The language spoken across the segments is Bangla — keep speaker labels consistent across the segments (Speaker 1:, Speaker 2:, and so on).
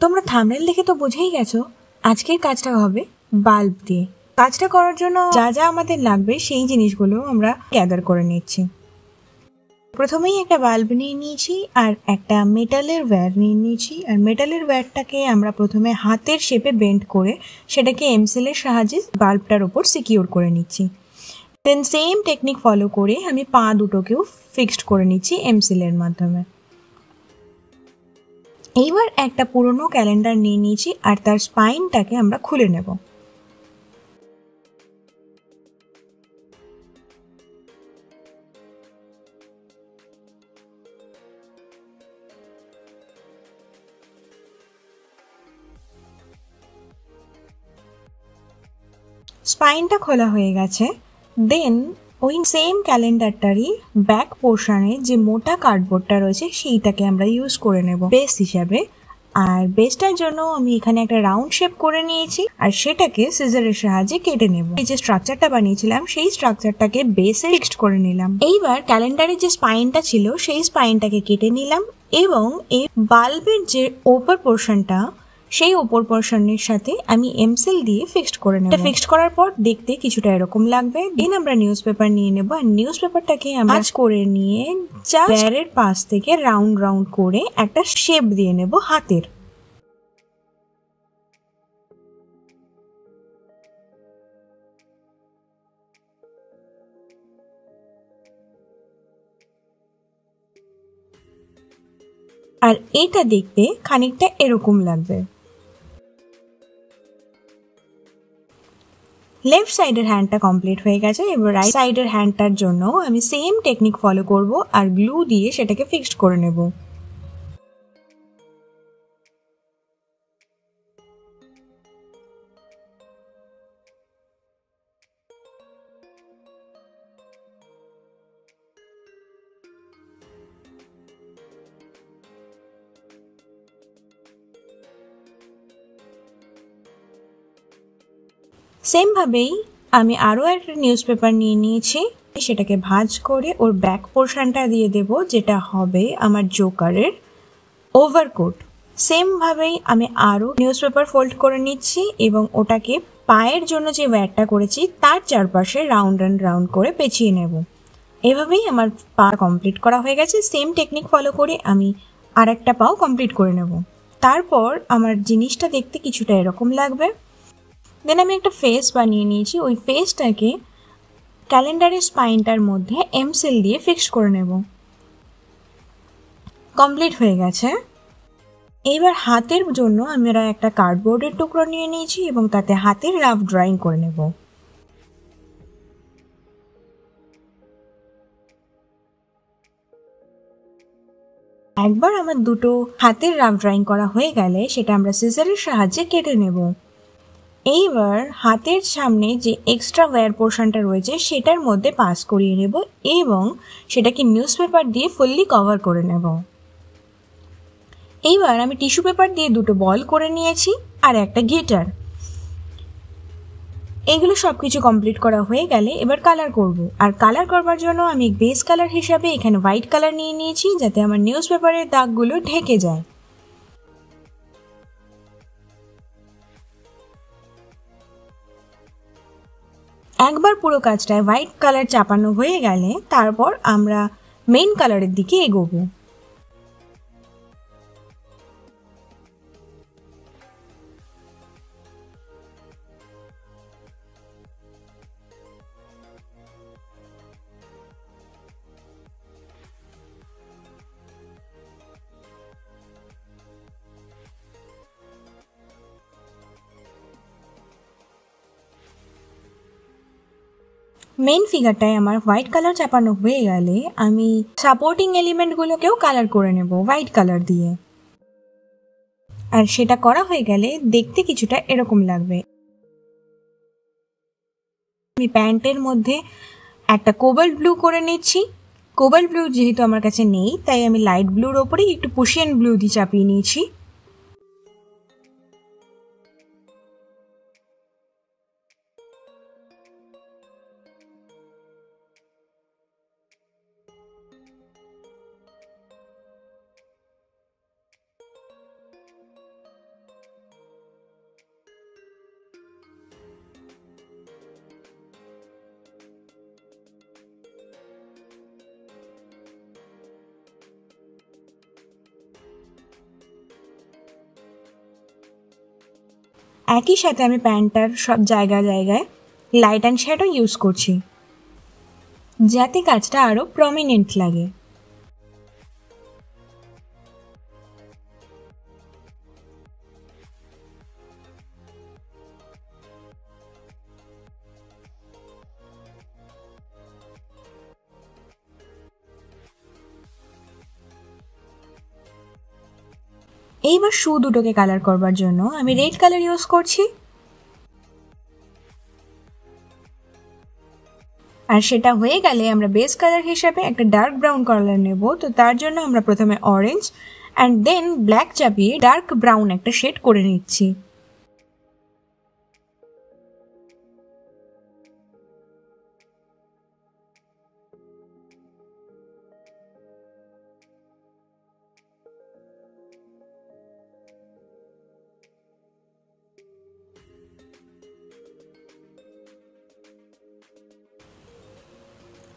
Speaker 1: তোমরা থাম্বনেল দেখে তো বুঝেই গেছো আজকের কাজটা হবে বাল্ব দিয়ে। কাজটা করার জন্য যা যা আমাদের লাগবে সেই জিনিসগুলো আমরা গ্যাদার করে নিচ্ছি। প্রথমেই একটা বাল্ব নিয়ে নিয়েছি আর একটা মেটালের ওয়্যার নিয়ে নিয়েছি। আর মেটালের ওয়্যারটাকে আমরা প্রথমে হাতের শেপে বেন্ড করে সেটাকে এমসিলের সাহায্যে বাল্বটার ওপর সিকিউর করে নিচ্ছি। দেন সেম টেকনিক ফলো করে আমি পা দুটোকেও ফিক্সড করে নিচ্ছি এমসিলের মাধ্যমে। এইবার একটা পুরনো ক্যালেন্ডার নিয়ে নিয়েছি আর তার স্পাইনটাকে আমরা খুলে নেব। স্পাইনটা খোলা হয়ে গেছে। দেন ওই সেম ক্যালেন্ডারটারই ব্যাক পোর্শনে যে মোটা কার্ডবোর্ডটা রয়েছে সেইটাকে আমরা ইউজ করে নেব বেস হিসাবে। আর বেসটার জন্য আমি এখানে একটা রাউন্ড শেপ করে নিয়েছি আর সেটাকে সিজারের সাহায্যে কেটে নেব। এই যে স্ট্রাকচারটা বানিয়েছিলাম সেই স্ট্রাকচারটাকে বেসে ফিক্সড করে নিলাম। এইবার ক্যালেন্ডারের যে স্পাইনটা ছিল সেই স্পাইনটাকে কেটে নিলাম এবং এই বাল্বের যে ওপর পোর্শনটা সেই ওপর পোর্শনের সাথে আমি এমসিল দিয়ে ফিক্সড করে নেব। ফিক্সড করার পর দেখতে কিছুটা এরকম লাগবে। দেন আমরা নিউজ পেপার নিয়ে নেব আর নিউজ পেপারটাকে আমরা করে নিয়ে ওয়্যারের পাশ থেকে রাউন্ড রাউন্ড করে একটা শেপ দিয়ে নেব হাতের। আর এটা দেখতে খানিকটা এরকম লাগবে। লেফট সাইডের হ্যান্ডটা কমপ্লিট হয়ে গেছে। এবার রাইট সাইডের হ্যান্ডটার জন্য আমি সেম টেকনিক ফলো করব আর গ্লু দিয়ে সেটাকে ফিক্সড করে নেব। সেম ভাবেই আমি আরও একটা নিউজ পেপার নিয়ে নিয়েছি, সেটাকে ভাঁজ করে ওর ব্যাক পোর্শনটা দিয়ে দেব যেটা হবে আমার জোকারের ওভারকোট। সেম ভাবেই আমি আরও নিউজ পেপার ফোল্ড করে নিচ্ছি এবং ওটাকে পায়ের জন্য যে ওয়্যারটা করেছি তার চারপাশে রাউন্ড অ্যান্ড রাউন্ড করে পেঁচিয়ে নেব। এভাবেই আমার পা কমপ্লিট করা হয়ে গেছে। সেম টেকনিক ফলো করে আমি আর একটা পাও কমপ্লিট করে নেব। তারপর আমার জিনিসটা দেখতে কিছুটা এরকম লাগবে। দেন আমি একটা ফেস বানিয়ে নিয়েছি। ওই ফেসটাকে ক্যালেন্ডারের স্পাইনটার মধ্যে এমসিল দিয়ে ফিক্সড করে নেব। কমপ্লিট হয়ে গেছে। এইবার হাতের জন্য আমরা একটা কার্ডবোর্ডের টুকরো নিয়ে নিয়েছি এবং তাতে হাতের রাফ ড্রয়িং করে নেব। একবার আমার দুটো হাতের রাফ ড্রয়িং করা হয়ে গেলে সেটা আমরা সিজারের সাহায্যে কেটে নেব। এইবার হাতের সামনে যে এক্সট্রা ওয়্যার পোর্শনটা রয়েছে সেটার মধ্যে পাস করিয়ে নেব এবং সেটাকে নিউজ পেপার দিয়ে ফুললি কভার করে নেব। এইবার আমি টিস্যু পেপার দিয়ে দুটো বল করে নিয়েছি আর একটা গিটার। এগুলো সব কিছু কমপ্লিট করা হয়ে গেলে এবার কালার করব। আর কালার করবার জন্য আমি বেস কালার হিসাবে এখানে হোয়াইট কালার নিয়ে নিয়েছি যাতে আমার নিউজ পেপারের দাগগুলো ঢেকে যায়। একবার পুরো কাজটায় হোয়াইট কালার চাপানো হয়ে গেলে তারপর আমরা মেইন কালারের দিকে এগোবো। মেইন ফিগারটায় আমার হোয়াইট কালার চাপানো হয়ে গেলে আমি সাপোর্টিং এলিমেন্টগুলোকেও কালার করে নেব হোয়াইট কালার দিয়ে। আর সেটা করা হয়ে গেলে দেখতে কিছুটা এরকম লাগবে। আমি প্যান্টের মধ্যে একটা কোবাল্ট ব্লু করে নিচ্ছি। কোবাল্ট ব্লু যেহেতু আমার কাছে নেই তাই আমি লাইট ব্লুর ওপরেই একটু পুশিয়ান ব্লু দিয়ে চাপিয়ে নিয়েছি। একই সাথে আমি প্যান্টটার সব জায়গায় লাইট অ্যান্ড শ্যাডো ইউজ করছি যাতে কাজটা আরও প্রমিনেন্ট লাগে। এইবার শু দুটোকে কালার করবার জন্য আমি রেড কালার ইউজ করছি, আর সেটা হয়ে গেলে আমরা বেস কালার হিসাবে একটা ডার্ক ব্রাউন কালার নেব। তো তার জন্য আমরা প্রথমে অরেঞ্জ অ্যান্ড দেন ব্ল্যাক চাপিয়ে ডার্ক ব্রাউন একটা শেড করে নিচ্ছি।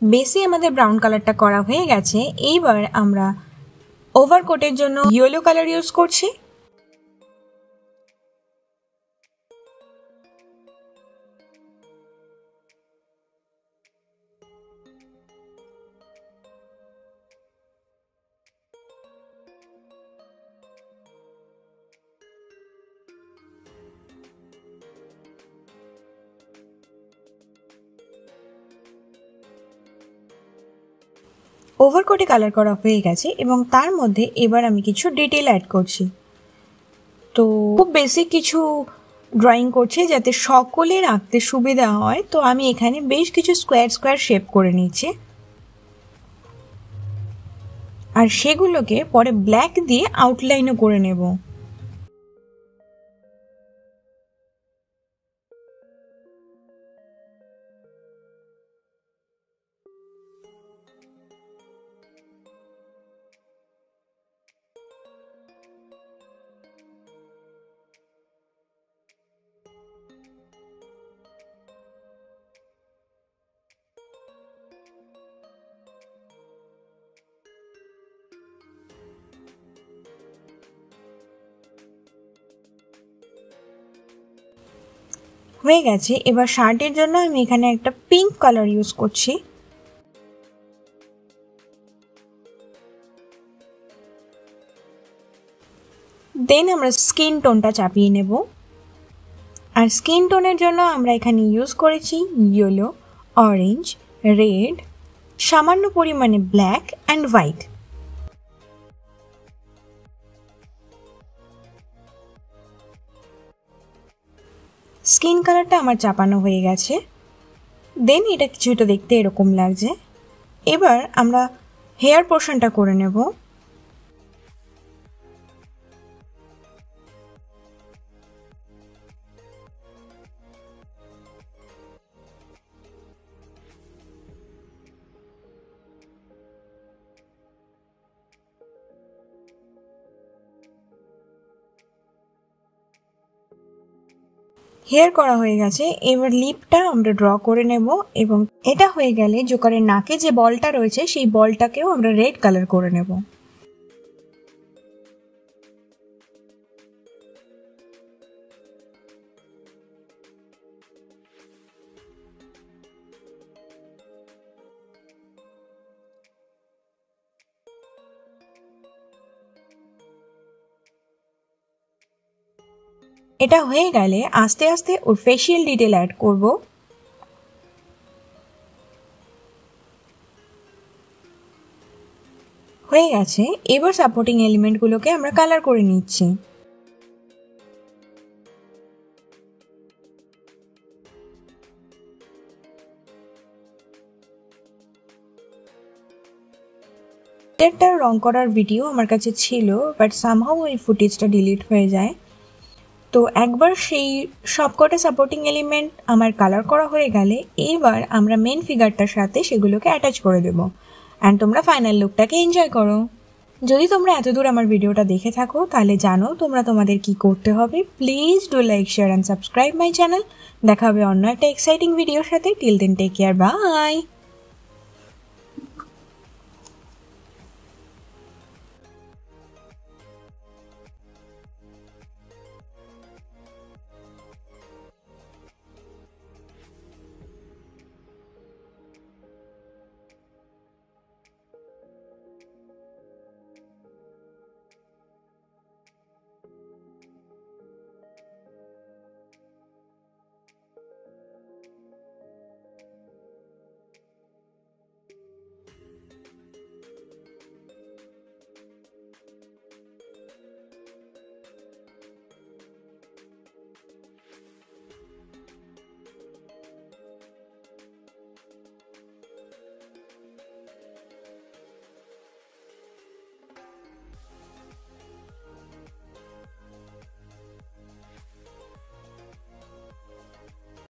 Speaker 1: বেসে আমাদের ব্রাউন কালারটা করা হয়ে গেছে। এইবার আমরা ওভারকোটের জন্য ইয়েলো কালার ইউজ করছি। ওভারকোটে কালার করা হয়ে গেছে এবং তার মধ্যে এবার আমি কিছু ডিটেল অ্যাড করছি। তো খুব বেসিক কিছু ড্রয়িং করছি যাতে সকলের আঁকতে সুবিধা হয়। তো আমি এখানে বেশ কিছু স্কোয়ার স্কোয়ার শেপ করে নিচ্ছি, আর সেগুলোকে পরে ব্ল্যাক দিয়ে আউটলাইনও করে নেব। হয়ে গেছে। এবার শার্টের জন্য আমি এখানে একটা পিঙ্ক কালার ইউজ করছি। দেন আমরা স্কিন টোনটা চাপিয়ে নেব, আর স্কিন টোনের জন্য আমরা এখানে ইউজ করেছি ইয়েলো, অরেঞ্জ, রেড, সামান্য পরিমাণে ব্ল্যাক অ্যান্ড হোয়াইট। স্কিন কালারটা আমার চাপানো হয়ে গেছে। দেন এটা কিছুটা দেখতে এরকম লাগছে। এবার আমরা হেয়ার পোর্শনটা করে নেব। হেয়ার করা হয়ে গেছে। এবার লিপটা আমরা ড্র করে নেব এবং এটা হয়ে গেলে জোকারের নাকে যে বলটা রয়েছে সেই বলটাকেও আমরা রেড কালার করে নেব। এটা হয়ে গেলে আস্তে আস্তে ওর ফেশিয়াল ডিটেল অ্যাড করব। হয়ে গেছে। এবার সাপোর্টিং এলিমেন্টগুলোকে আমরা কালার করে নিচ্ছি। একটা রং করার ভিডিও আমার কাছে ছিল, বাট সামহাউ ওই ফুটেজটা ডিলিট হয়ে যায়। তো একবার সেই সবকটা সাপোর্টিং এলিমেন্ট আমার কালার করা হয়ে গেলে এবার আমরা মেন ফিগারটার সাথে সেগুলোকে অ্যাটাচ করে দেবো, অ্যান্ড তোমরা ফাইনাল লুকটাকে এনজয় করো। যদি তোমরা এতদূর আমার ভিডিওটা দেখে থাকো তাহলে জানো তোমরা তোমাদের কি করতে হবে। Please do like, share and subscribe my channel. দেখা হবে অন্য একটা এক্সাইটিং ভিডিওর সাথে। Till then take care, by.